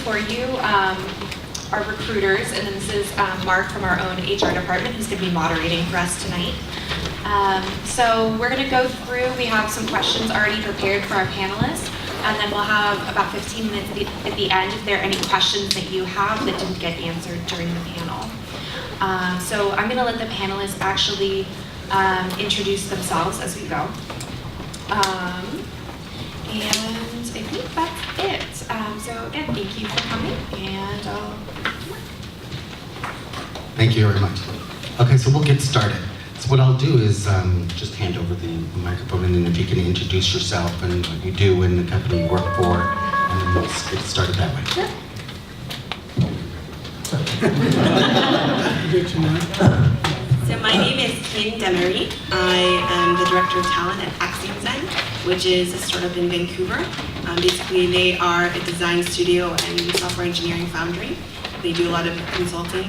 for you are recruiters, and then this is Mark from our own HR department who's going to be moderating for us tonight. So we're going to go through, we have some questions already prepared for our panelists, and then we'll have about 15 minutes at the end if there are any questions that you have that didn't get answered during the panel. So I'm going to let the panelists actually introduce themselves as we go. And I think that's it. So again, thank you for coming, and Thank you very much. Okay, so we'll get started. So what I'll do is just hand over the microphone, and then if you can introduce yourself and what you do and the company you work for, and then we'll get started that way. sure. So my name is Kim Demery. I am the Director of Talent at AxiomZen, which is a startup in Vancouver. Basically, they are a design studio and software engineering foundry. They do a lot of consulting,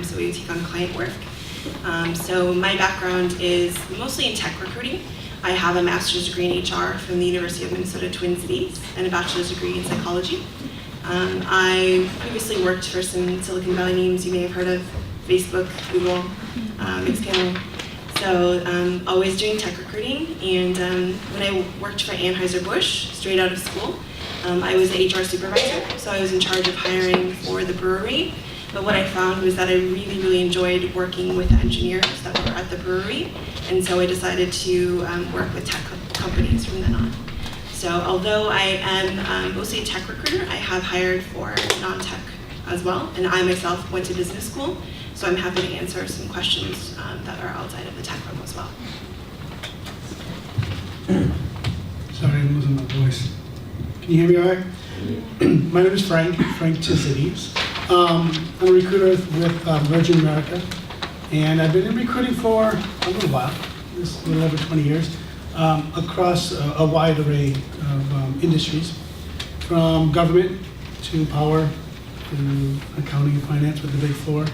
so we take on client work. So my background is mostly in tech recruiting. I have a master's degree in HR from the University of Minnesota Twin Cities and a bachelor's degree in psychology. I previously worked for some Silicon Valley names you may have heard of: Facebook, Google, Mixpanel. So always doing tech recruiting. And when I worked for Anheuser-Busch, straight out of school, I was the HR supervisor. So I was in charge of hiring for the brewery. But what I found was that I really enjoyed working with engineers that were at the brewery. And so I decided to work with tech companies from then on. So although I am mostly a tech recruiter, I have hired for non-tech as well. And I myself went to business school, so I'm happy to answer some questions that are outside of the tech realm as well. Sorry, I'm losing my voice. Can you hear me all right? My name is Frank Tisides. I'm a recruiter with Virgin America, and I've been in recruiting for a little while, a little over 20 years, across a wide array of industries, from government to power to accounting and finance with the Big Four.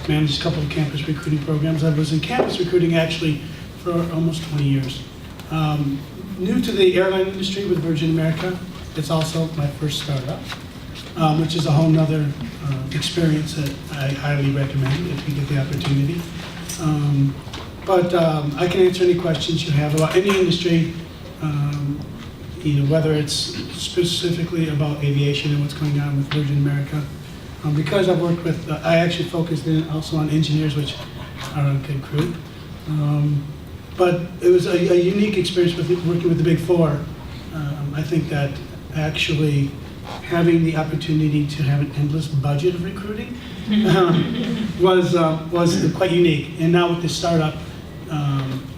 Managed a couple of campus recruiting programs. I was in campus recruiting actually for almost 20 years. New to the airline industry with Virgin America. It's also my first startup, which is a whole nother experience that I highly recommend if you get the opportunity. But I can answer any questions you have about any industry, whether it's specifically about aviation and what's going on with Virgin America. Because I've worked with, I actually focused in also on engineers, which are a good group. But it was a unique experience with working with the Big Four. I think that actually having the opportunity to have an endless budget of recruiting was quite unique. And now with this startup,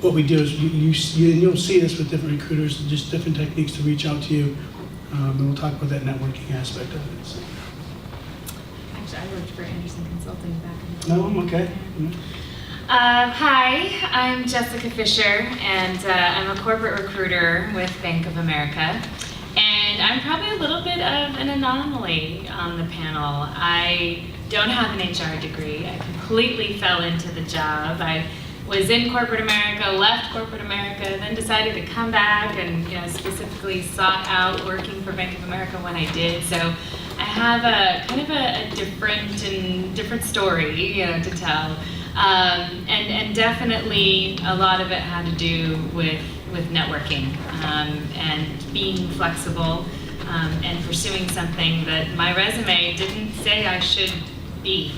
what we do is you'll see this with different recruiters, just different techniques to reach out to you. And we'll talk about that networking aspect of it. So. I worked for Anderson Consulting back in the day. No, I'm okay. Hi, I'm Jessica Fisher, and I'm a corporate recruiter with Bank of America. And I'm probably a little bit of an anomaly on the panel. I don't have an HR degree. I completely fell into the job. I was in corporate America, left corporate America, then decided to come back and specifically sought out working for Bank of America when I did. So I have a kind of a different story, to tell, and definitely a lot of it had to do with networking and being flexible and pursuing something that my resume didn't say I should be.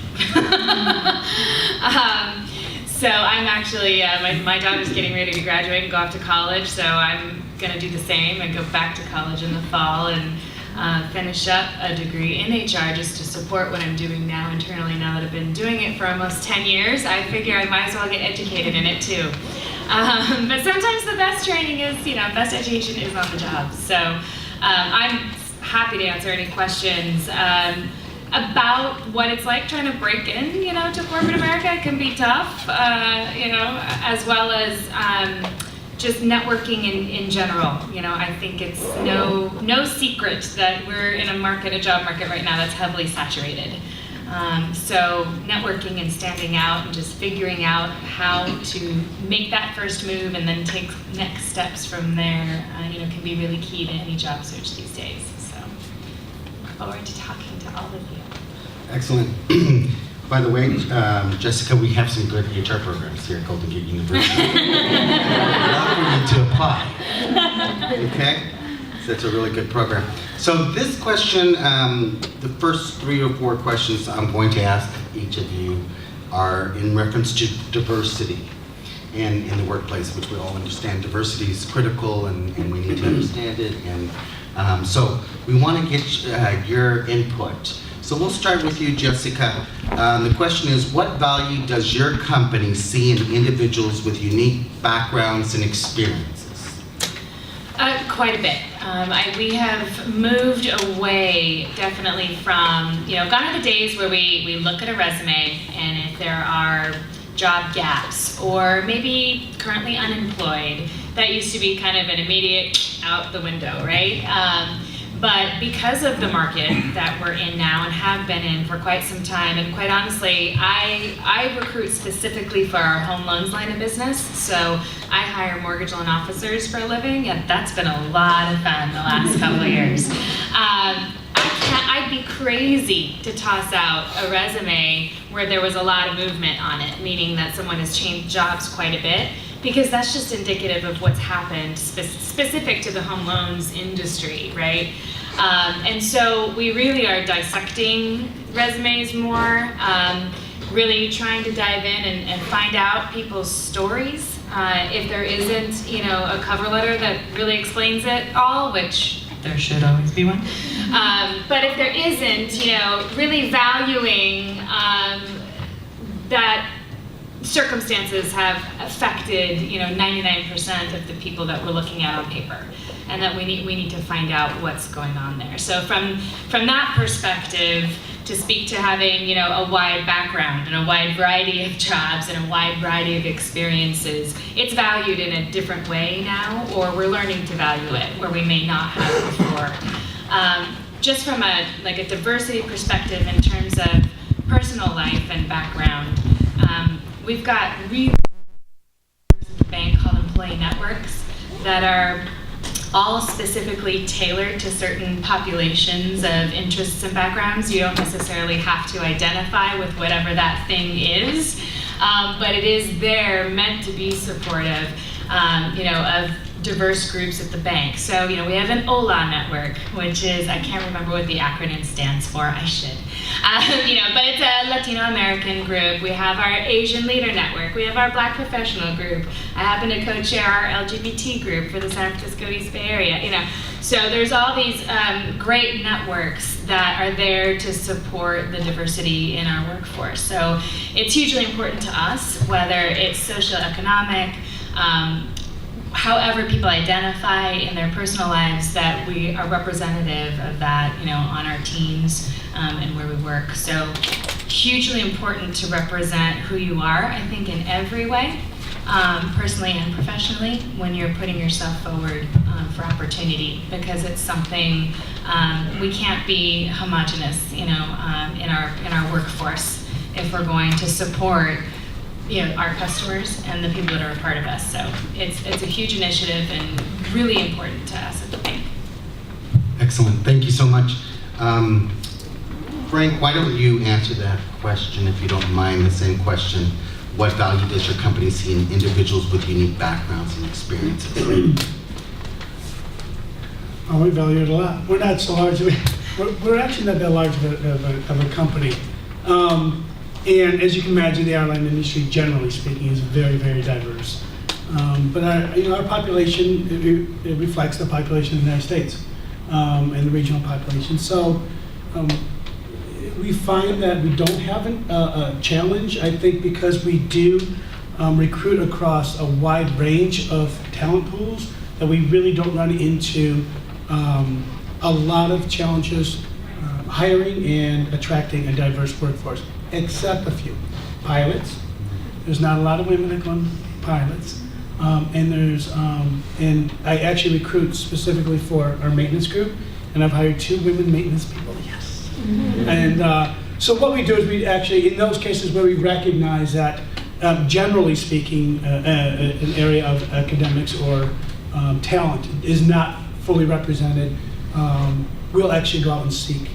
So I'm actually, my daughter's getting ready to graduate and go off to college, so I'm going to do the same and go back to college in the fall and finish up a degree in HR just to support what I'm doing now internally. Now that I've been doing it for almost 10 years, I figure I might as well get educated in it too. But sometimes the best training is, best education is on the job. So I'm happy to answer any questions about what it's like trying to break in, to corporate America. It can be tough, as well as just networking in general. I think it's no secret that we're in a job market right now that's heavily saturated. So networking and standing out and just figuring out how to make that first move and then take next steps from there, can be really key to any job search these days. So forward to talking to all of you. Excellent. By the way, Jessica, we have some good HR programs here at Golden Gate University. I'd love for you to apply. Okay? So that's a really good program. So this question, the first 3 or 4 questions I'm going to ask each of you are in reference to diversity in the workplace, which we all understand diversity is critical and we need to understand it. And so we want to get your input. So we'll start with you, Jessica. The question is, what value does your company see in individuals with unique backgrounds and experiences? Quite a bit. We have moved away definitely from, gone are the days where we look at a resume and if there are job gaps or maybe currently unemployed, that used to be kind of an immediate out the window, right? But because of the market that we're in now and have been in for quite some time, and quite honestly, I recruit specifically for our home loans line of business. So I hire mortgage loan officers for a living, and that's been a lot of fun the last couple of years. I'd be crazy to toss out a resume where there was a lot of movement on it, meaning that someone has changed jobs quite a bit, because that's just indicative of what's happened specific to the home loans industry, right? And so we really are dissecting resumes more, really trying to dive in and find out people's stories. If there isn't, a cover letter that really explains it all, which there should always be one. But if there isn't, really valuing that circumstances have affected, 99% of the people that we're looking at on paper, and that we need to find out what's going on there. So from that perspective, to speak to having, a wide background and a wide variety of jobs and a wide variety of experiences, it's valued in a different way now, or we're learning to value it where we may not have before. Just from a diversity perspective in terms of personal life and background, we've got really at the bank called employee networks that are all specifically tailored to certain populations of interests and backgrounds. You don't necessarily have to identify with whatever that thing is, but it is there meant to be supportive, of diverse groups at the bank. So, we have an OLA network, which is, I can't remember what the acronym stands for, I should. But it's a Latino American group. We have our Asian Leader Network. We have our Black Professional group. I happen to co-chair our LGBT group for the San Francisco East Bay Area, So there's all these great networks that are there to support the diversity in our workforce. So it's hugely important to us, whether it's socioeconomic, however people identify in their personal lives, that we are representative of that, on our teams and where we work. So hugely important to represent who you are, I think, in every way, personally and professionally, when you're putting yourself forward for opportunity, because it's something we can't be homogenous, in our workforce if we're going to support our customers and the people that are a part of us. So it's a huge initiative and really important to us at the bank. Excellent. Thank you so much. Frank, why don't you answer that question, if you don't mind, the same question. What value does your company see in individuals with unique backgrounds and experiences? We value it a lot. We're not so large. We're actually not that large of a company. And as you can imagine, the airline industry, generally speaking, is very, very diverse. But our population, it reflects the population of the United States and the regional population. So we find that we don't have a challenge, I think, because we do recruit across a wide range of talent pools, that we really don't run into a lot of challenges hiring and attracting a diverse workforce, except a few. Pilots. There's not a lot of women that go on pilots. And I actually recruit specifically for our maintenance group, and I've hired 2 women maintenance people, yes. Mm-hmm. And so what we do is we actually, in those cases where we recognize that, generally speaking, an area of academics or talent is not fully represented, we'll actually go out and seek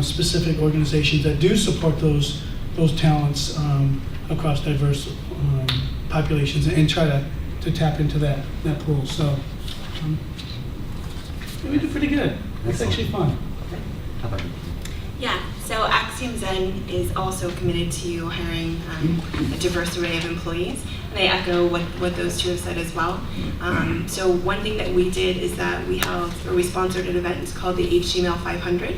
specific organizations that do support those talents across diverse populations and try to tap into that pool. So we do pretty good. It's Excellent. actually fun. How about you? Yeah, so Axiom Zen is also committed to hiring a diverse array of employees, and I echo what those two have said as well. So one thing that we did is that we sponsored an event called the HTML 500,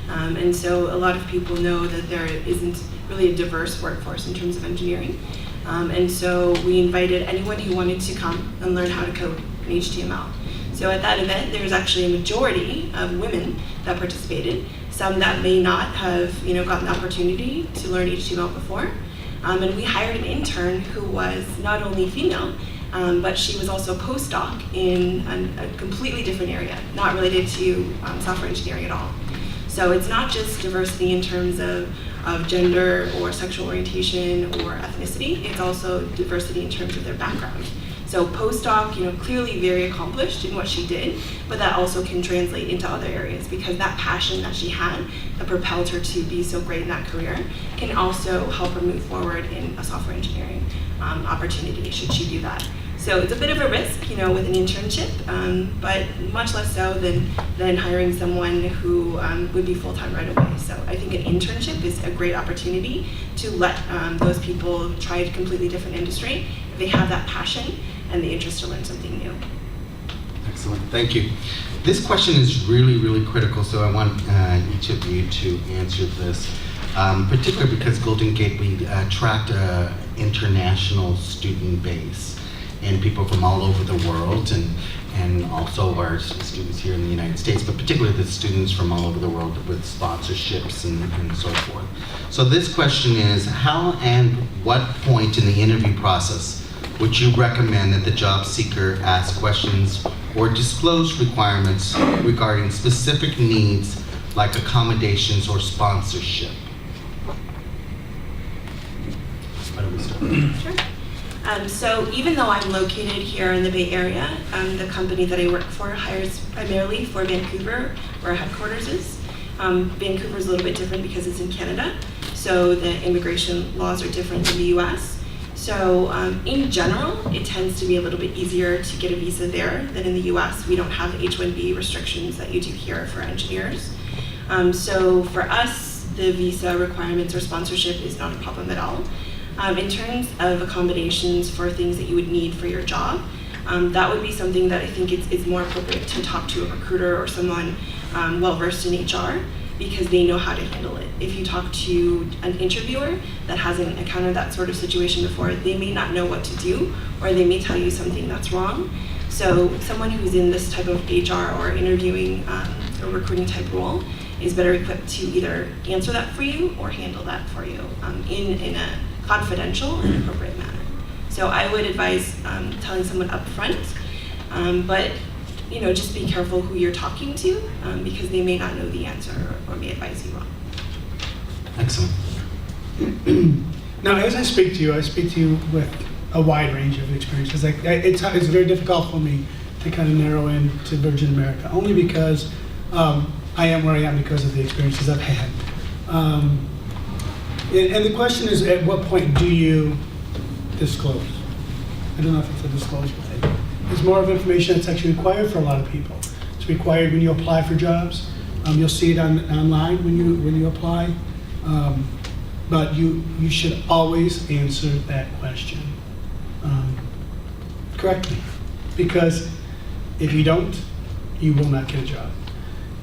and so a lot of people know that there isn't really a diverse workforce in terms of engineering, and so we invited anyone who wanted to come and learn how to code in HTML. So at that event, there was actually a majority of women that participated, some that may not have gotten the opportunity to learn HTML before. And we hired an intern who was not only female, but she was also a postdoc in a completely different area, not related to software engineering at all. So it's not just diversity in terms of gender or sexual orientation or ethnicity, it's also diversity in terms of their background. So postdoc, clearly very accomplished in what she did, but that also can translate into other areas because that passion that she had that propelled her to be so great in that career can also help her move forward in a software engineering opportunity should she do that. So it's a bit of a risk, with an internship, but much less so than hiring someone who would be full-time right away. So I think an internship is a great opportunity to let those people try a completely different industry if they have that passion and the interest to learn something new. Excellent, thank you. This question is really, really critical, so I want each of you to answer this, particularly because Golden Gate, we attract an international student base and people from all over the world, and also our students here in the United States, but particularly the students from all over the world with sponsorships and so forth. So this question is, how and what point in the interview process would you recommend that the job seeker ask questions or disclose requirements regarding specific needs like accommodations or sponsorship? Why don't we start? Sure. So even though I'm located here in the Bay Area, the company that I work for hires primarily for Vancouver, where our headquarters is. Vancouver is a little bit different because it's in Canada, so the immigration laws are different in the US. So in general, it tends to be a little bit easier to get a visa there than in the US. We don't have H-1B restrictions that you do here for engineers. So for us, the visa requirements or sponsorship is not a problem at all. In terms of accommodations for things that you would need for your job, that would be something that I think it's more appropriate to talk to a recruiter or someone well-versed in HR, because they know how to handle it. If you talk to an interviewer that hasn't encountered that sort of situation before, they may not know what to do, or they may tell you something that's wrong. So someone who's in this type of HR or interviewing or recruiting type role is better equipped to either answer that for you or handle that for you in a confidential and appropriate manner. So I would advise telling someone up front, but just be careful who you're talking to because they may not know the answer or may advise you wrong. Excellent. Now, as I speak to you with a wide range of experiences. It's very difficult for me to kind of narrow in to Virgin America, only because I am where I am because of the experiences I've had. And the question is, at what point do you disclose? I don't know if it's a disclosure thing. It's more of information that's actually required for a lot of people. It's required when you apply for jobs. You'll see it online when you apply. But you should always answer that question correctly. Because if you don't, you will not get a job.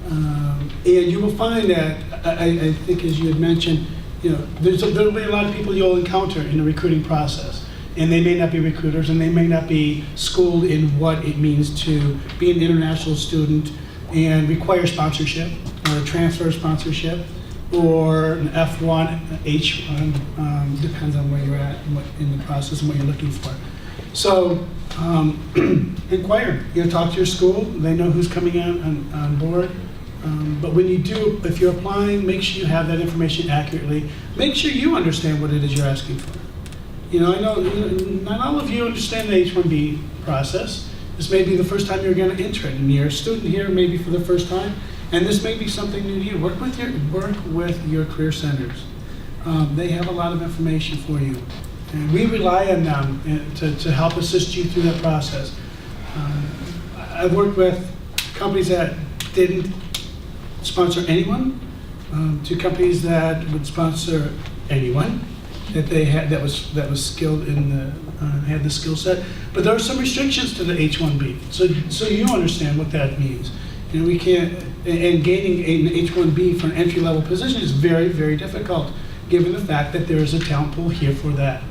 And you will find that, I think as you had mentioned, there'll be a lot of people you'll encounter in the recruiting process. And they may not be recruiters, and they may not be schooled in what it means to be an international student and require sponsorship, or a transfer sponsorship, or an F1, H1, depends on where you're at in the process and what you're looking for. So inquire, talk to your school, they know who's coming on board. But when you do, if you're applying, make sure you have that information accurately. Make sure you understand what it is you're asking for. I know not all of you understand the H-1B process. This may be the first time you're going to enter it, and you're a student here maybe for the first time, And this may be something new to you. Work with your career centers. They have a lot of information for you. And we rely on them to help assist you through that process. I've worked with companies that didn't sponsor anyone, to companies that would sponsor anyone that they had that was skilled in the had the skill set. But there are some restrictions to the H-1B, so you understand what that means. You know, we can't, and gaining an H-1B for an entry-level position is very, very difficult, given the fact that there is a talent pool here for that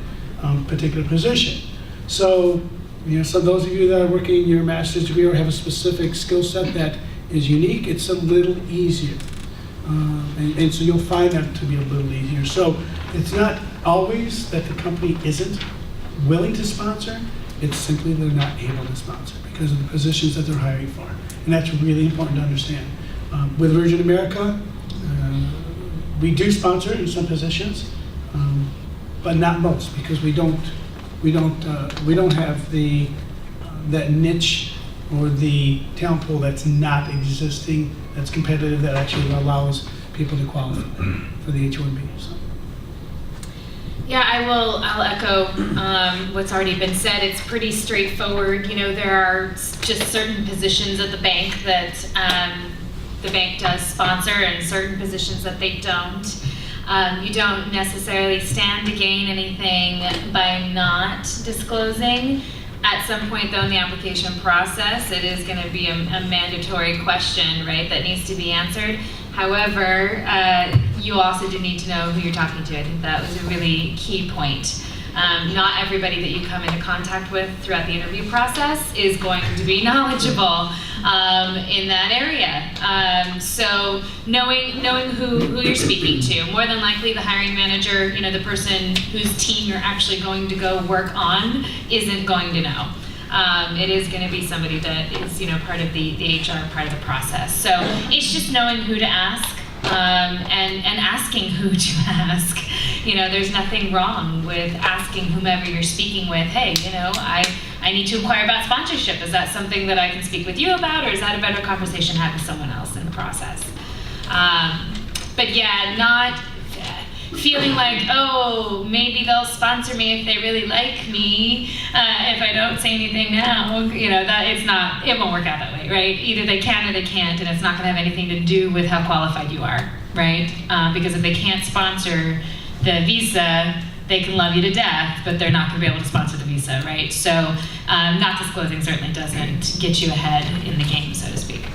particular position. So, you know, so those of you that are working your master's degree or have a specific skill set that is unique, it's a little easier. And so you'll find that to be a little easier. So it's not always that the company isn't willing to sponsor, it's simply they're not able to sponsor because of the positions that they're hiring for. And that's really important to understand. With Virgin America, we do sponsor in some positions, but not most, because we don't have the that niche or the talent pool that's not existing, that's competitive, that actually allows people to qualify for the H-1B. So. Yeah, I'll echo what's already been said. It's pretty straightforward. You know, there are just certain positions at the bank that the bank does sponsor and certain positions that they don't. You don't necessarily stand to gain anything by not disclosing. At some point, though, in the application process, it is going to be a mandatory question, right, that needs to be answered. However, you also do need to know who you're talking to. I think that was a really key point. Not everybody that you come into contact with throughout the interview process is going to be knowledgeable in that area. So knowing who you're speaking to, more than likely the hiring manager, you know, the person whose team you're actually going to go work on isn't going to know. It is going to be somebody that is, you know, part of the HR part of the process. So it's just knowing who to ask and asking who to ask. You know, there's nothing wrong with asking whomever you're speaking with, hey, you know, I need to inquire about sponsorship. Is that something that I can speak with you about, or is that a better conversation to have with someone else in the process? But yeah, not feeling like, oh, maybe they'll sponsor me if they really like me, if I don't say anything now, you know, that it won't work out that way, right? Either they can or they can't, and it's not gonna have anything to do with how qualified you are, right? Because if they can't sponsor the visa, they can love you to death, but they're not gonna be able to sponsor the visa, right? So not disclosing certainly doesn't get you ahead in the game, so to speak.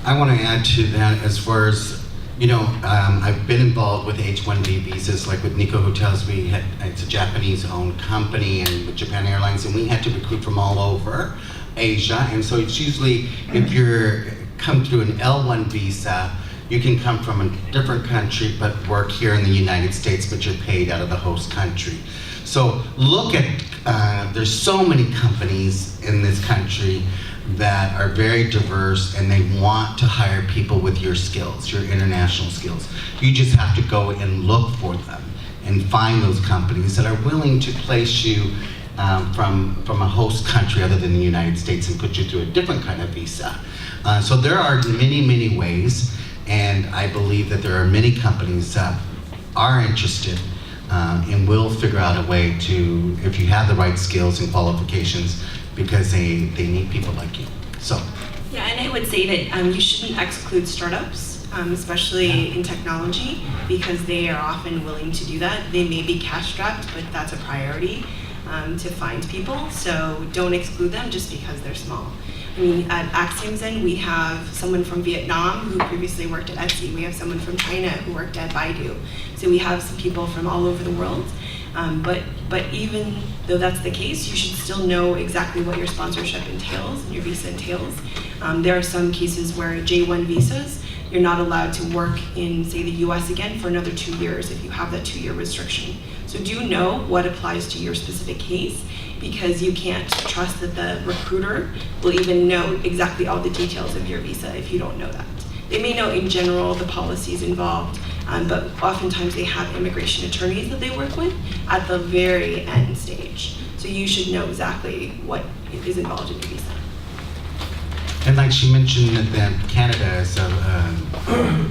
I want to add to that as far as, you know, I've been involved with H-1B visas, like with Nikko Hotels. It's a Japanese-owned company, and with Japan Airlines, and we had to recruit from all over Asia. And so it's usually, if you're come through an L1 visa, you can come from a different country but work here in the United States, but you're paid out of the host country. So look at, there's so many companies in this country that are very diverse, and they want to hire people with your skills, your international skills. You just have to go and look for them and find those companies that are willing to place you from a host country other than the United States and put you through a different kind of visa. So there are many, many ways, and I believe that there are many companies that are interested and will figure out a way to, if you have the right skills and qualifications, because they need people like you. So. Yeah, and I would say that you shouldn't exclude startups, especially in technology, because they are often willing to do that. They may be cash strapped, but that's a priority to find people. So don't exclude them just because they're small. I mean, at AxiomSen, we have someone from Vietnam who previously worked at Etsy. We have someone from China who worked at Baidu. So we have some people from all over the world. But even though that's the case, you should still know exactly what your sponsorship entails and your visa entails. There are some cases where J1 visas, you're not allowed to work in, say, the US again for another 2 years if you have that 2-year restriction. So do know what applies to your specific case, because you can't trust that the recruiter will even know exactly all the details of your visa if you don't know that. They may know in general the policies involved, but oftentimes they have immigration attorneys that they work with at the very end stage. So you should know exactly what is involved in your visa. And like she mentioned, that Canada is a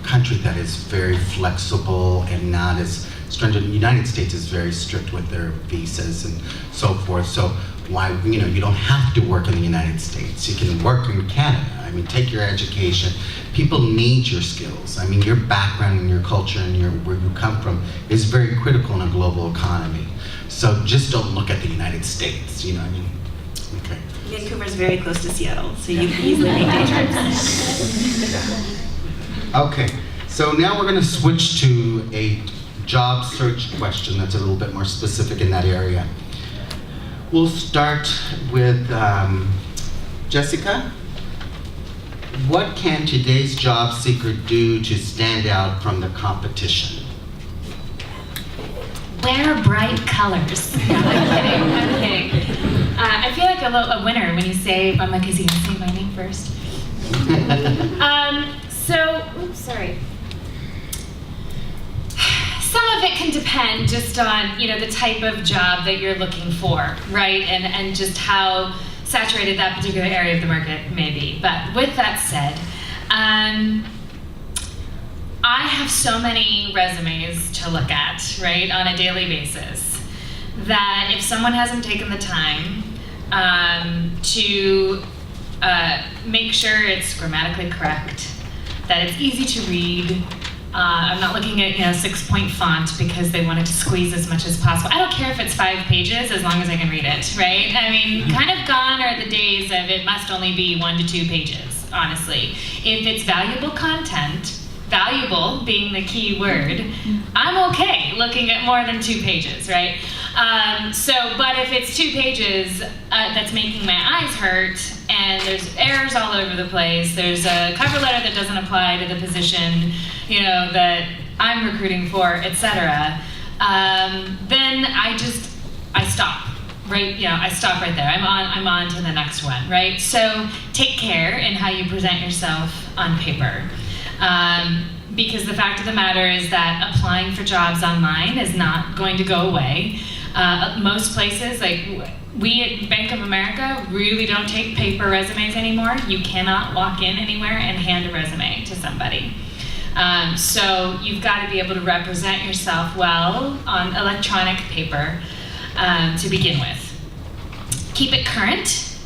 country that is very flexible and not as stringent. The United States is very strict with their visas and so forth. So why, you don't have to work in the United States. You can work in Canada. I mean, take your education. People need your skills. I mean, your background and your culture and where you come from is very critical in a global economy. So just don't look at the United States, you know what I mean? Okay. Vancouver is very close to Seattle, so you can easily make day trips. Okay, so now we're going to switch to a job search question that's a little bit more specific in that area. We'll start with Jessica. What can today's job seeker do to stand out from the competition? Wear bright colors. No, I'm kidding. I feel like a winner when you say, Mama, because you can say my name first. Oops, sorry. Some of it can depend just on, the type of job that you're looking for, right? And just how saturated that particular area of the market may be. But with that said, I have so many resumes to look at, right, on a daily basis, that if someone hasn't taken the time to make sure it's grammatically correct, that it's easy to read. I'm not looking at 6-point font because they wanted to squeeze as much as possible. I don't care if it's 5 pages as long as I can read it, right? I mean, kind of gone are the days of it must only be 1 to 2 pages, honestly. If it's valuable content, valuable being the key word, I'm okay looking at more than 2 pages, right? But if it's 2 pages, that's making my eyes hurt, and there's errors all over the place, there's a cover letter that doesn't apply to the position, that I'm recruiting for, etc., then I stop, right? I stop right there. I'm on to the next one, right? So take care in how you present yourself on paper. Because the fact of the matter is that applying for jobs online is not going to go away. Most places, like we at Bank of America, really don't take paper resumes anymore. You cannot walk in anywhere and hand a resume to somebody. So you've got to be able to represent yourself well on electronic paper to begin with. Keep it current.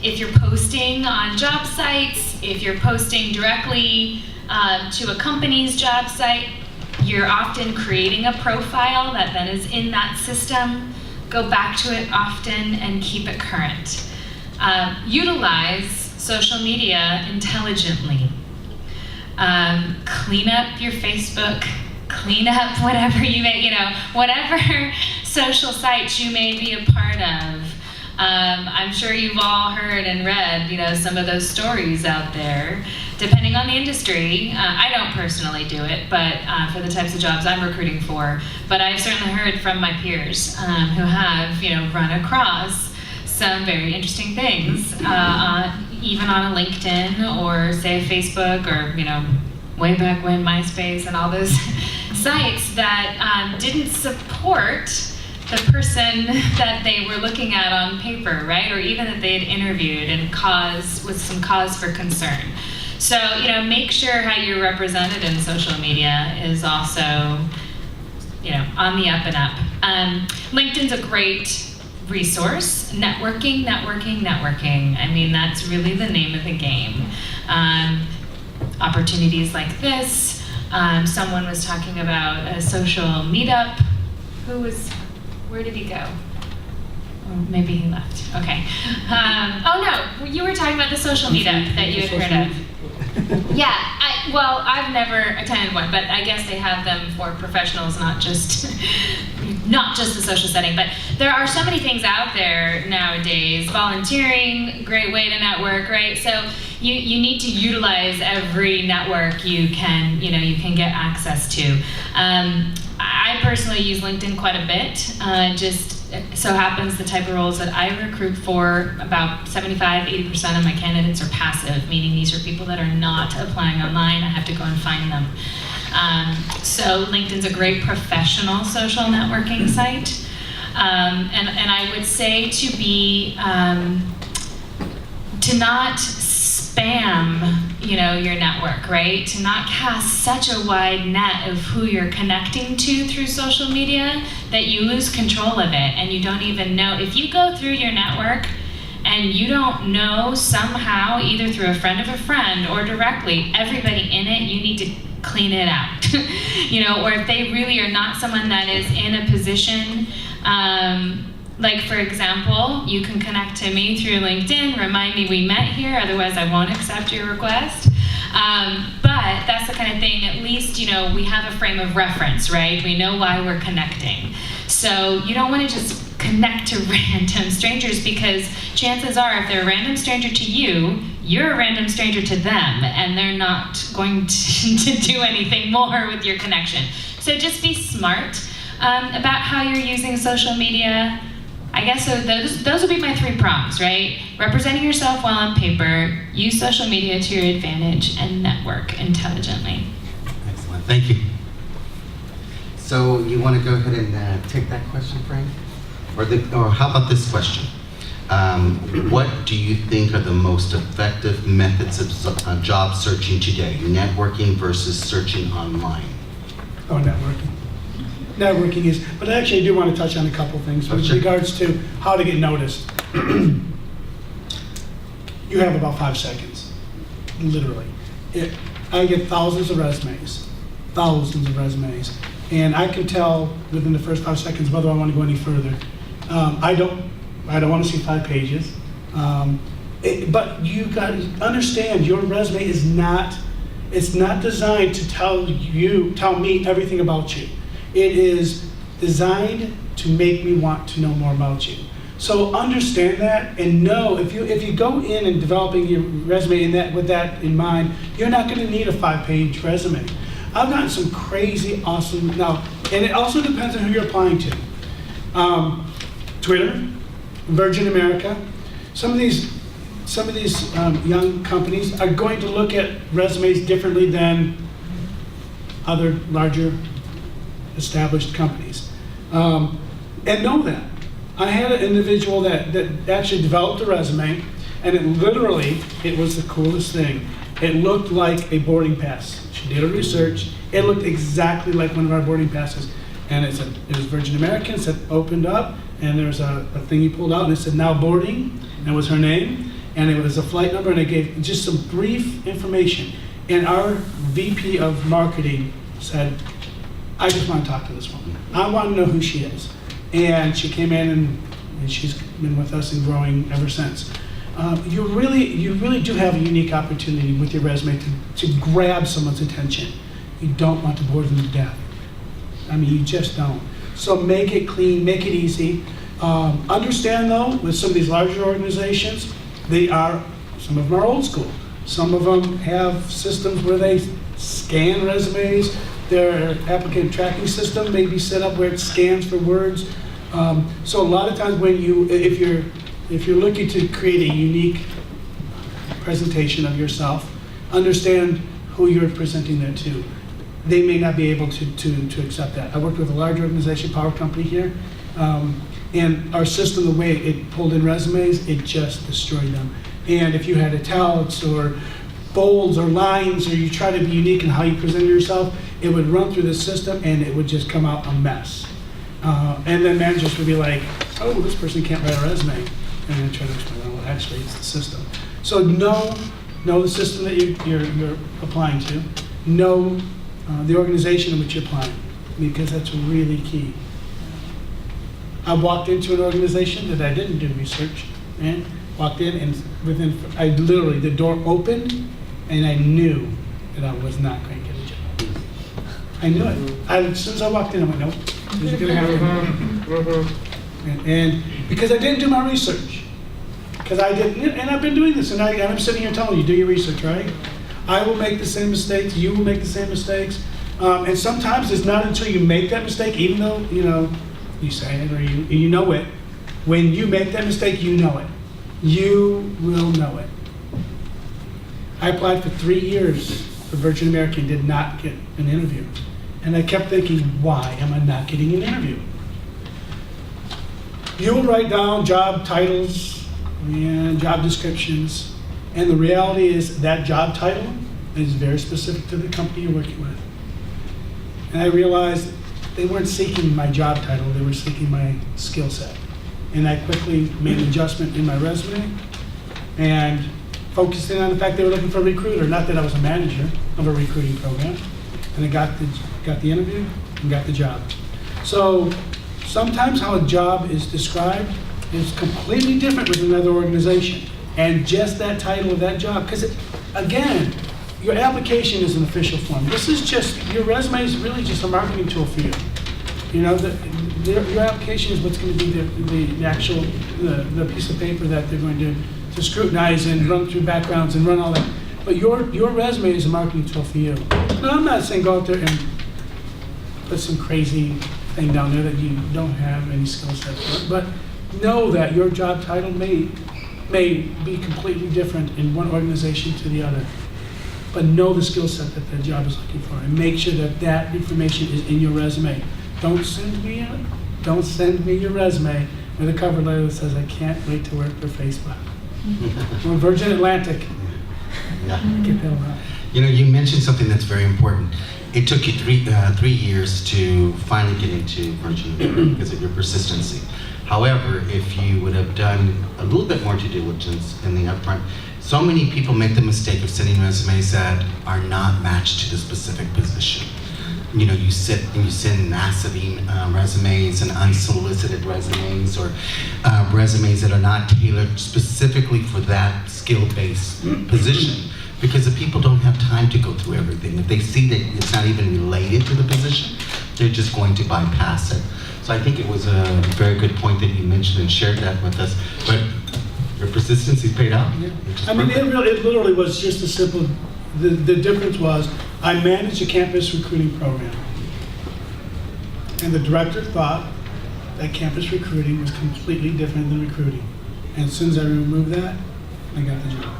If you're posting on job sites, if you're posting directly to a company's job site, you're often creating a profile that then is in that system. Go back to it often and keep it current. Utilize social media intelligently. Clean up your Facebook, clean up whatever whatever social sites you may be a part of. I'm sure you've all heard and read, some of those stories out there. Depending on the industry, I don't personally do it, but for the types of jobs I'm recruiting for, but I've certainly heard from my peers who have, run across some very interesting things, even on a LinkedIn or say Facebook or, way back when MySpace and all those sites that didn't support the person that they were looking at on paper, right? Or even that they had interviewed and with some cause for concern. So, make sure how you're represented in social media is also, on the up and up. LinkedIn's a great resource. Networking. I mean, that's really the name of the game. Opportunities like this. Someone was talking about a social meetup. Where did he go? Or maybe he left. Okay. Oh no, you were talking about the social meetup that you had heard of. Yeah, I've never attended one, but I guess they have them for professionals, not just the social setting. But there are so many things out there nowadays. Volunteering, great way to network, right? So you need to utilize every network you can get access to. I personally use LinkedIn quite a bit. Just so happens the type of roles that I recruit for, about 75-80% of my candidates are passive, meaning these are people that are not applying online. I have to go and find them. So LinkedIn's a great professional social networking site. And I would say to be to not spam, your network, right? To not cast such a wide net of who you're connecting to through social media that you lose control of it and you don't even know. If you go through your network and you don't know somehow, either through a friend of a friend or directly, everybody in it, you need to clean it out. Or if they really are not someone that is in a position, like for example, you can connect to me through LinkedIn, remind me we met here, otherwise I won't accept your request. But that's the kind of thing, at least, we have a frame of reference, right? We know why we're connecting. So you don't want to just connect to random strangers, because chances are if they're a random stranger to you, you're a random stranger to them, and they're not going to do anything more with your connection. So just be smart about how you're using social media. I guess so those would be my 3 prompts, right? Representing yourself well on paper, use social media to your advantage, and network intelligently. Excellent, thank you. So you want to go ahead and take that question, Frank? Or how about this question? What do you think are the most effective methods of job searching today? Networking versus searching online? Oh, networking. Networking is, but actually I do want to touch on a couple things with regards to how to get noticed. You have about 5 seconds, literally. I get thousands of resumes, and I can tell within the first 5 seconds whether I want to go any further. I don't want to see 5 pages, but you got to understand your resume is not, it's not designed to tell me everything about you. It is designed to make me want to know more about you. So understand that and know if you go in and developing your resume with that in mind, you're not going to need a 5-page resume. I've gotten some crazy, awesome, now, and it also depends on who you're applying to. Twitter, Virgin America, some of these young companies are going to look at resumes differently than other larger established companies. And know that. I had an individual that actually developed a resume, and it was the coolest thing. It looked like a boarding pass. She did her research. It looked exactly like one of our boarding passes. And it was Virgin American, it said opened up, and there was a thing he pulled out, and it said now boarding, and it was her name, and it was a flight number, and it gave just some brief information. And our VP of marketing said, I just want to talk to this woman. I want to know who she is. And she came in, and she's been with us and growing ever since. You really do have a unique opportunity with your resume to grab someone's attention. You don't want to bore them to death. I mean, you just don't. So make it clean, make it easy. Understand though, with some of these larger organizations, some of them are old school. Some of them have systems where they scan resumes. Their applicant tracking system may be set up where it scans for words. So a lot of times if you're looking to create a unique presentation of yourself, understand who you're presenting that to. They may not be able to accept that. I worked with a large organization, power company here, and our system, the way it pulled in resumes, it just destroyed them. And if you had italics or bolds or lines, or you try to be unique in how you present yourself, it would run through the system and it would just come out a mess. And then managers would be like, oh, this person can't write a resume. And then try to explain, well, actually it's the system. So know the system that you're applying to. Know the organization in which you're applying, because that's really key. I walked into an organization that I didn't do research, and walked in, and the door opened, and I knew that I was not going to get a job. I knew it. As soon as I walked in, I went, nope, this is going to happen. And because I didn't do my research, because I didn't, and I've been doing this, and I'm sitting here telling you, do your research, right? I will make the same mistakes, you will make the same mistakes, and sometimes it's not until you make that mistake, even though, you say it or you know it, when you make that mistake, you know it. You will know it. I applied for 3 years for Virgin American, did not get an interview. And I kept thinking, why am I not getting an interview? You'll write down job titles and job descriptions, And the reality is that job title is very specific to the company you're working with. And I realized they weren't seeking my job title, they were seeking my skill set. And I quickly made an adjustment in my resume and focused in on the fact they were looking for a recruiter, not that I was a manager of a recruiting program. And I got the interview and got the job. So sometimes how a job is described is completely different with another organization. And just that title of that job, because again, your application is an official form. This is just, your resume is really just a marketing tool for you. You know, your application is what's going to be the actual, the piece of paper that they're going to scrutinize and run through backgrounds and run all that. But your resume is a marketing tool for you. Now, I'm not saying go out there and put some crazy thing down there that you don't have any skill set for, but know that your job title may be completely different in one organization to the other. But know the skill set that the job is looking for, and make sure that that information is in your resume. Don't send me your resume with a cover letter that says, "I can't wait to work for Facebook." Or Virgin Atlantic. Yeah. Get that out. You know, you mentioned something that's very important. It took you 3 years to finally get into Virgin because of your persistency. However, if you would have done a little bit more due diligence in the upfront, so many people make the mistake of sending resumes that are not matched to the specific position. You know, you send massive resumes and unsolicited resumes, or resumes that are not tailored specifically for that skill-based position, because the people don't have time to go through everything. If they see that it's not even related to the position, they're just going to bypass it. So I think it was a very good point that you mentioned and shared that with us. But your persistency paid out. Yeah. which is I mean, perfect. it literally was just a simple, the difference was, I managed a campus recruiting program. And the director thought that campus recruiting was completely different than recruiting. And as soon as I removed that, I got the job.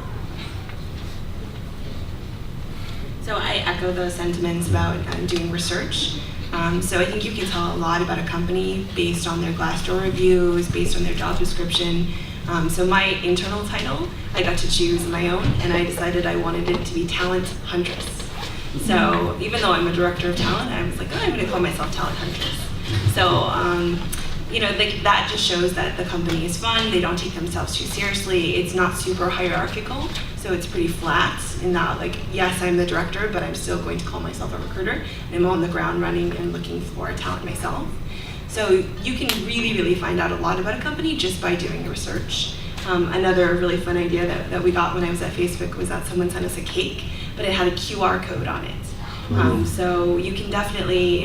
So I echo those sentiments about doing research. So I think you can tell a lot about a company based on their Glassdoor reviews, based on their job description. So my internal title, I got to choose my own, and I decided I wanted it to be Talent Huntress. So even though I'm a director of talent, I was like, oh, I'm going to call myself Talent Huntress. So, you know, like that just shows that the company is fun. They don't take themselves too seriously. It's not super hierarchical, so it's pretty flat in that, like, yes, I'm the director, but I'm still going to call myself a recruiter. I'm on the ground running and looking for talent myself. So you can really, really find out a lot about a company just by doing the research. Another really fun idea that we got when I was at Facebook was that someone sent us a cake, but it had a QR code on it. So you can definitely,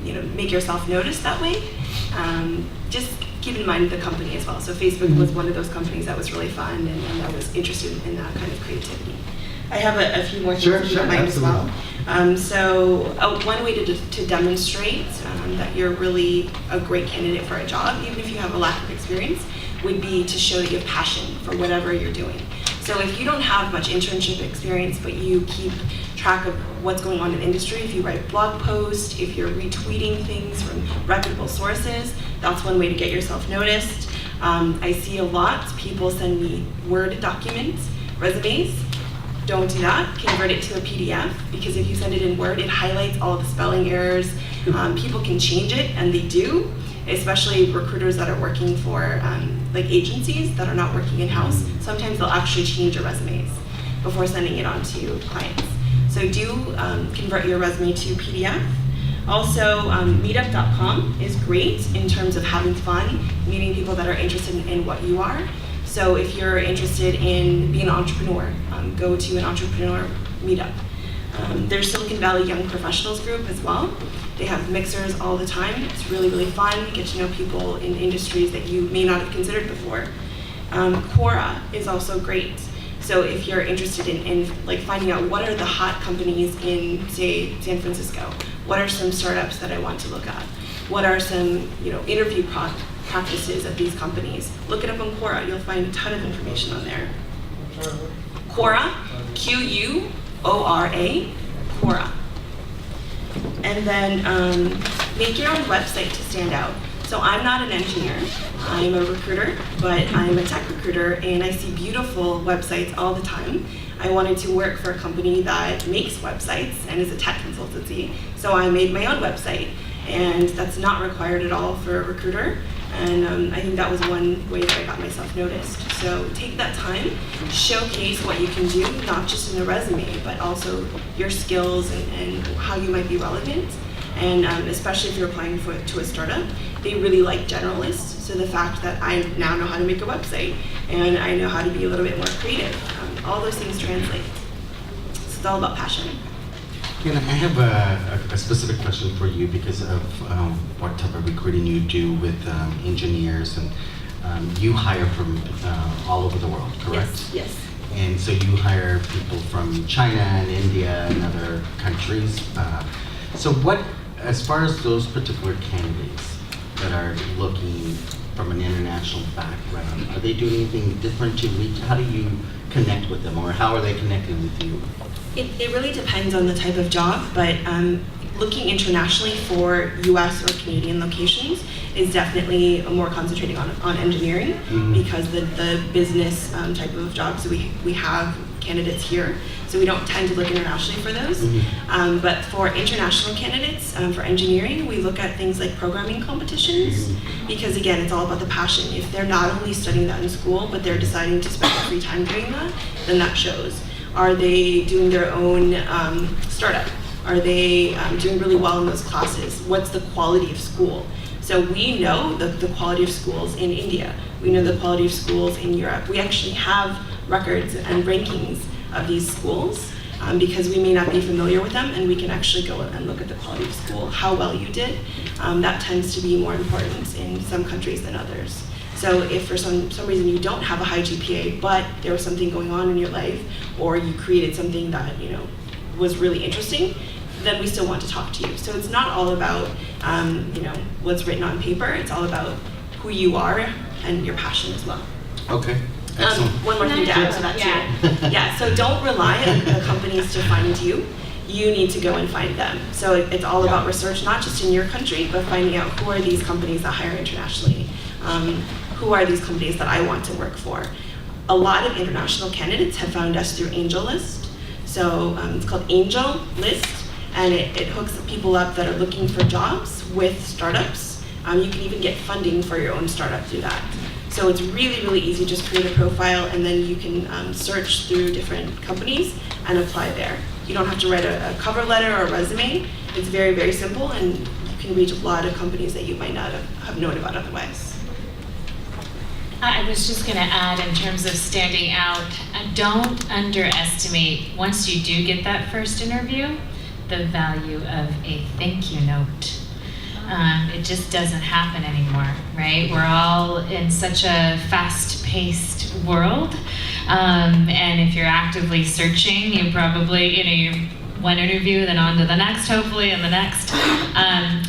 you know, make yourself noticed that way. Just keep in mind the company as well. So Facebook was one of those companies that was really fun and that was interested in that kind of creativity. I have a few more things if you don't mind as well. One way to demonstrate that you're really a great candidate for a job, even if you have a lack of experience, would be to show that you have passion for whatever you're doing. So if you don't have much internship experience, but you keep track of what's going on in the industry, if you write blog posts, if you're retweeting things from reputable sources, that's one way to get yourself noticed. I see a lot, people send me Word documents, resumes. Don't do that, convert it to a PDF, because if you send it in Word, it highlights all the spelling errors. People can change it, and they do, especially recruiters that are working for like agencies that are not working in-house. Sometimes they'll actually change your resumes before sending it on to clients. So do convert your resume to PDF. Also, meetup.com is great in terms of having fun, meeting people that are interested in what you are. So if you're interested in being an entrepreneur, go to an entrepreneur meetup. There's Silicon Valley Young Professionals Group as well. They have mixers all the time. It's really, really fun. You get to know people in industries that you may not have considered before. Quora is also great. So if you're interested in like finding out what are the hot companies in, say, San Francisco, what are some startups that I want to look at? What are some, you know, interview practices at these companies? Look it up on Quora. You'll find a ton of information on there. Quora, Q-U-O-R-A, Quora. And then make your own website to stand out. So I'm not an engineer, I'm a recruiter, but I'm a tech recruiter and I see beautiful websites all the time. I wanted to work for a company that makes websites and is a tech consultancy, so I made my own website. And that's not required at all for a recruiter. And I think that was one way that I got myself noticed. So take that time, showcase what you can do, not just in a resume, but also your skills and how you might be relevant. And especially if you're applying to a startup, they really like generalists. So the fact that I now know how to make a website and I know how to be a little bit more creative, all those things translate. So it's all about passion. I have a specific question for you because of what type of recruiting you do with engineers, and you hire from all over the world, correct? Yes. And so you hire people from China and India and other countries. So what, as far as those particular candidates that are looking from an international background, are they doing anything different to reach? How do you connect with them, or how are they connecting with you? It really depends on the type of job, but looking internationally for US or Canadian locations is definitely more concentrating on engineering because the business type of jobs we have candidates here, so we don't tend to look internationally for those. But for international candidates, for engineering, we look at things like programming competitions because again, it's all about the passion. If they're not only studying that in school, but they're deciding to spend their free time doing that, then that shows. Are they doing their own startup? Are they doing really well in those classes? What's the quality of school? So we know the quality of schools in India. We know the quality of schools in Europe. We actually have records and rankings of these schools because we may not be familiar with them, and we can actually go and look at the quality of school, how well you did. That tends to be more important in some countries than others. So if for some reason you don't have a high GPA, but there was something going on in your life, or you created something that was really interesting, then we still want to talk to you. So it's not all about what's written on paper. It's all about who you are and your passion as well. Okay, excellent. One more thing to add to that too. Yeah, so don't rely on the companies to find you. You need to go and find them. So it's all about research, not just in your country, but finding out who are these companies that hire internationally. Who are these companies that I want to work for? A lot of international candidates have found us through AngelList. So it's called AngelList, and it hooks people up that are looking for jobs with startups. You can even get funding for your own startup through that. So it's really, really easy. Just create a profile, and then you can search through different companies and apply there. You don't have to write a cover letter or a resume. It's very, very simple, and you can reach a lot of companies that you might not have known about otherwise. I was just going to add, in terms of standing out, don't underestimate, once you do get that first interview, the value of a thank you note. It just doesn't happen anymore, right? We're all in such a fast-paced world, and if you're actively searching, you probably, you one interview, then on to the next, hopefully, and the next.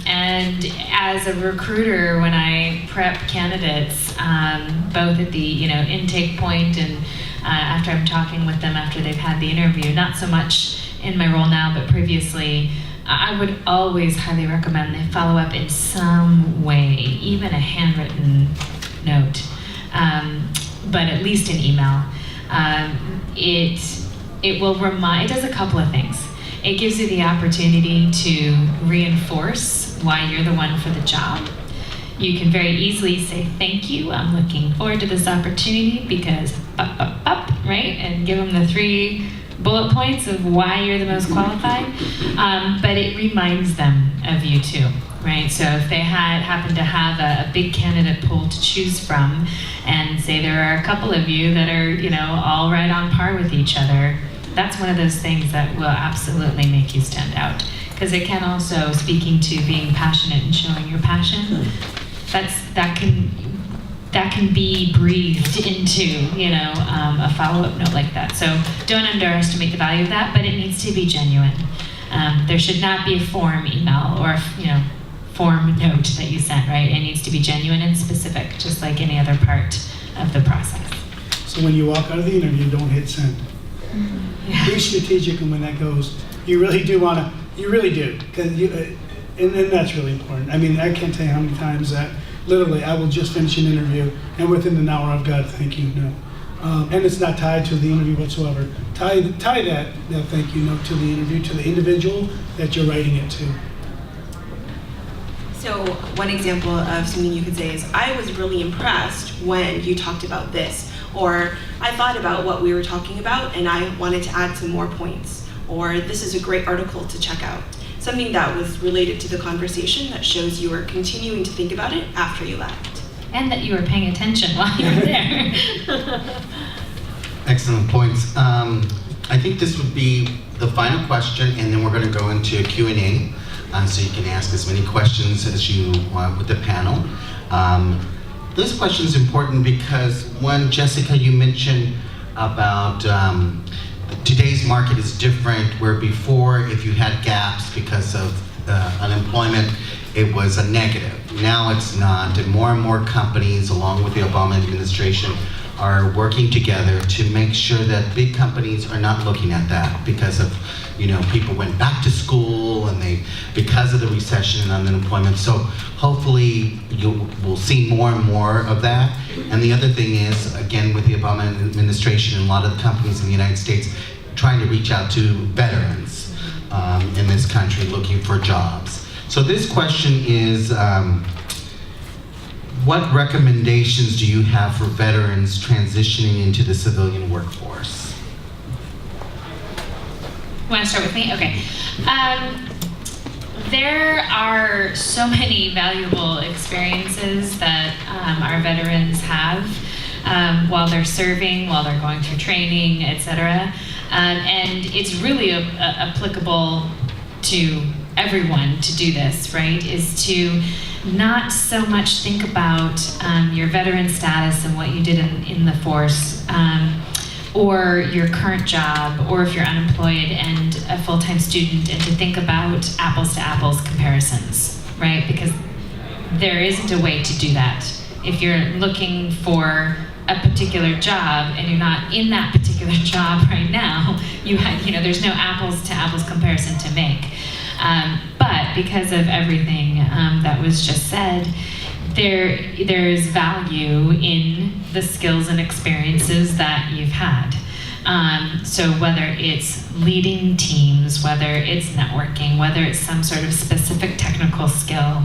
And as a recruiter, when I prep candidates, both at the intake point and after I'm talking with them after they've had the interview, not so much in my role now, but previously, I would always highly recommend they follow up in some way, even a handwritten note, but at least an email. It will remind, it does a couple of things. It gives you the opportunity to reinforce why you're the one for the job. You can very easily say, thank you, I'm looking forward to this opportunity because right? And give them the 3 bullet points of why you're the most qualified. But it reminds them of you too, right? So if they happen to have a big candidate pool to choose from, and say there are a couple of you that are, all right on par with each other, that's one of those things that will absolutely make you stand out. Because it can also, speaking to being passionate and showing your passion, that can be breathed into, a follow-up note like that. So don't underestimate the value of that, but it needs to be genuine. There should not be a form email or, form note that you sent, right? It needs to be genuine and specific, just like any other part of the process. So when you walk out of the interview, don't hit send. Yeah. Be strategic, and when that goes, you really do want to, because and that's really important. I mean, I can't tell you how many times that literally, I will just finish an interview, and within an hour, I've got a thank you note. And it's not tied to the interview whatsoever. Tie that thank you note to the interview, to the individual that you're writing it to. So one example of something you could say is, I was really impressed when you talked about this, or I thought about what we were talking about and I wanted to add some more points, or this is a great article to check out. Something that was related to the conversation that shows you were continuing to think about it after you left. And that you were paying attention while you were there. Excellent points. I think this would be the final question, and then we're going to go into Q&A, so you can ask as many questions as you want with the panel. This question is important because, one, Jessica, you mentioned about today's market is different, where before, if you had gaps because of unemployment, it was a negative. Now it's not, and more companies, along with the Obama administration, are working together to make sure that big companies are not looking at that because of, people went back to school and because of the recession and unemployment. So hopefully we'll see more and more of that. And the other thing is, again, with the Obama administration and a lot of the companies in the United States trying to reach out to veterans in this country looking for jobs. So this question is, what recommendations do you have for veterans transitioning into the civilian workforce? Want to start with me? Okay. There are so many valuable experiences that our veterans have while they're serving, while they're going through training, etc. And it's really applicable to everyone to do this, right? Is to not so much think about your veteran status and what you did in the force, or your current job, or if you're unemployed and a full-time student, and to think about apples to apples comparisons, right? Because there isn't a way to do that. If you're looking for a particular job and you're not in that particular job right now, there's no apples to apples comparison to make. But because of everything that was just said, there is value in the skills and experiences that you've had. So whether it's leading teams, whether it's networking, whether it's some sort of specific technical skill,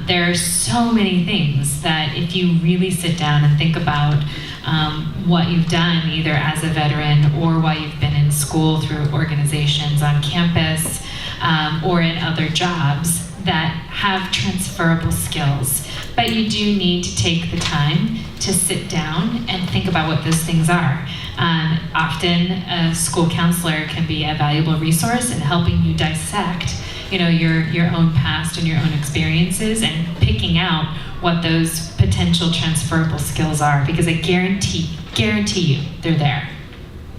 there are so many things that if you really sit down and think about what you've done either as a veteran or while you've been in school through organizations on campus, or in other jobs that have transferable skills. But you do need to take the time to sit down and think about what those things are. Often a school counselor can be a valuable resource in helping you dissect your own past and your own experiences and picking out what those potential transferable skills are, because I guarantee you they're there.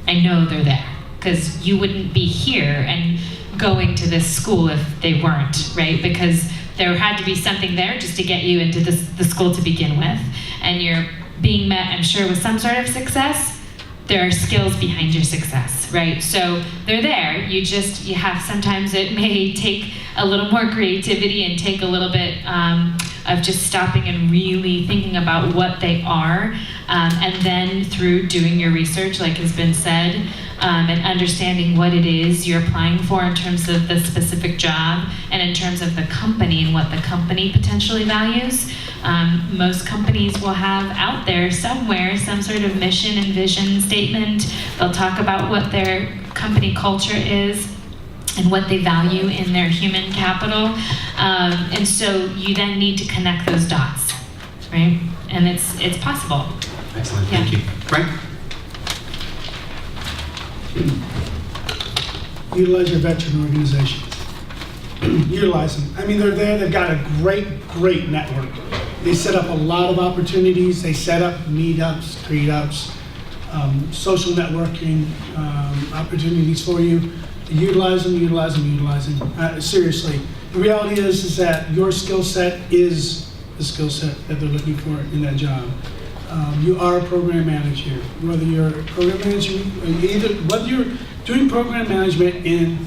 I know they're there, because you wouldn't be here and going to this school if they weren't, right? Because there had to be something there just to get you into the school to begin with. And you're being met, I'm sure, with some sort of success. There are skills behind your success, right? So they're there. You have, sometimes it may take a little more creativity and take a little bit of just stopping and really thinking about what they are. And then through doing your research, like has been said, and understanding what it is you're applying for in terms of the specific job and in terms of the company and what the company potentially values. Most companies will have out there somewhere some sort of mission and vision statement. They'll talk about what their company culture is and what they value in their human capital. And so you then need to connect those dots, right? And it's possible. Excellent, Yeah. thank you. Frank? Utilize your veteran organizations. Utilize them. I mean, they're there, they've got a great network. They set up a lot of opportunities. They set up meetups, creetups, social networking opportunities for you. Utilize them. Seriously, the reality is that your skill set is the skill set that they're looking for in that job. You are a program manager. Whether you're a program manager, whether you're doing program management in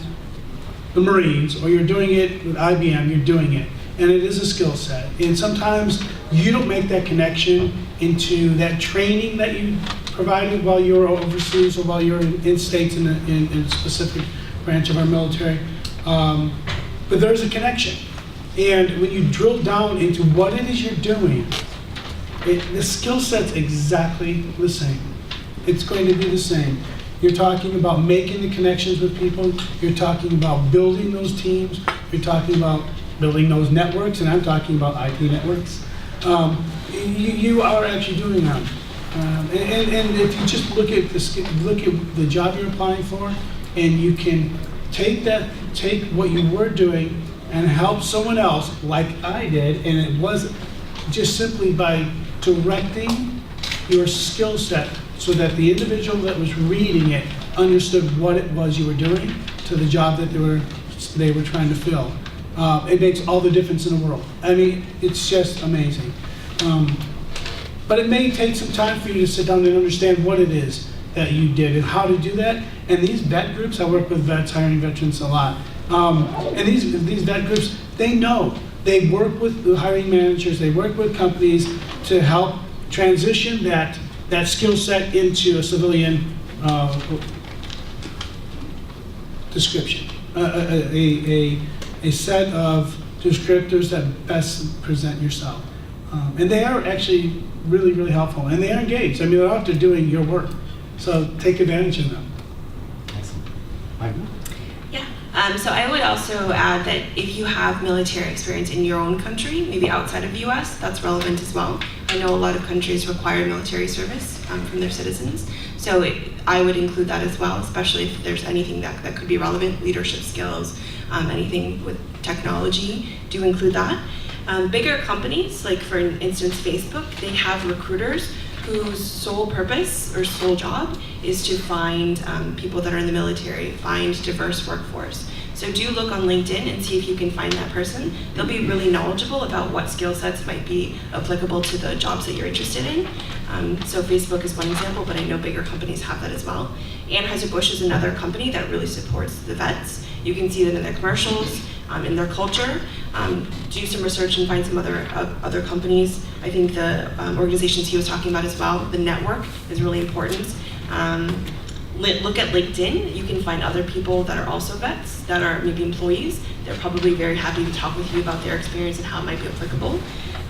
the Marines or you're doing it with IBM, you're doing it. and it is a skill set. And sometimes you don't make that connection into that training that you provided while you were overseas or while you're in states in a specific branch of our military. But there's a connection. And when you drill down into what it is you're doing, the skill set's exactly the same. It's going to be the same. You're talking about making the connections with people. You're talking about building those teams. You're talking about building those networks, and I'm talking about IP networks. You are actually doing that. And if you just look at the job you're applying for, and you can take what you were doing and help someone else, like I did, and it was just simply by directing your skill set so that the individual that was reading it understood what it was you were doing to the job that they were trying to fill. It makes all the difference in the world. I mean, it's just amazing. But it may take some time for you to sit down and understand what it is that you did and how to do that. And these vet groups, I work with vets, hiring veterans a lot. And these vet groups, they know. They work with the hiring managers, they work with companies to help transition that skill set into a civilian description, a set of descriptors that best present yourself. And they are actually really, really helpful, and they are engaged. I mean, they're out there doing your work, so take advantage of them. Excellent. Michael? Yeah, so I would also add that if you have military experience in your own country, maybe outside of the US, that's relevant as well. I know a lot of countries require military service from their citizens, so I would include that as well, especially if there's anything that could be relevant, leadership skills, anything with technology, do include that. Bigger companies, like for instance Facebook, they have recruiters whose sole purpose or sole job is to find people that are in the military, find diverse workforce. So do look on LinkedIn and see if you can find that person. They'll be really knowledgeable about what skill sets might be applicable to the jobs that you're interested in. So Facebook is one example, but I know bigger companies have that as well. Anheuser-Busch is another company that really supports the vets. You can see them in their commercials, in their culture. Do some research and find some other companies. I think the organizations he was talking about as well, the network is really important. Look at LinkedIn. You can find other people that are also vets, that are maybe employees. They're probably very happy to talk with you about their experience and how it might be applicable.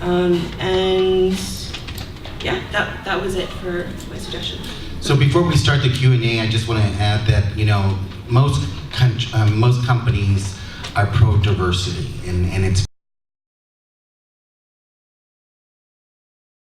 And yeah, that was it for my suggestion. So before we start the Q&A, I just want to add that, you know, most companies are pro-diversity, and it's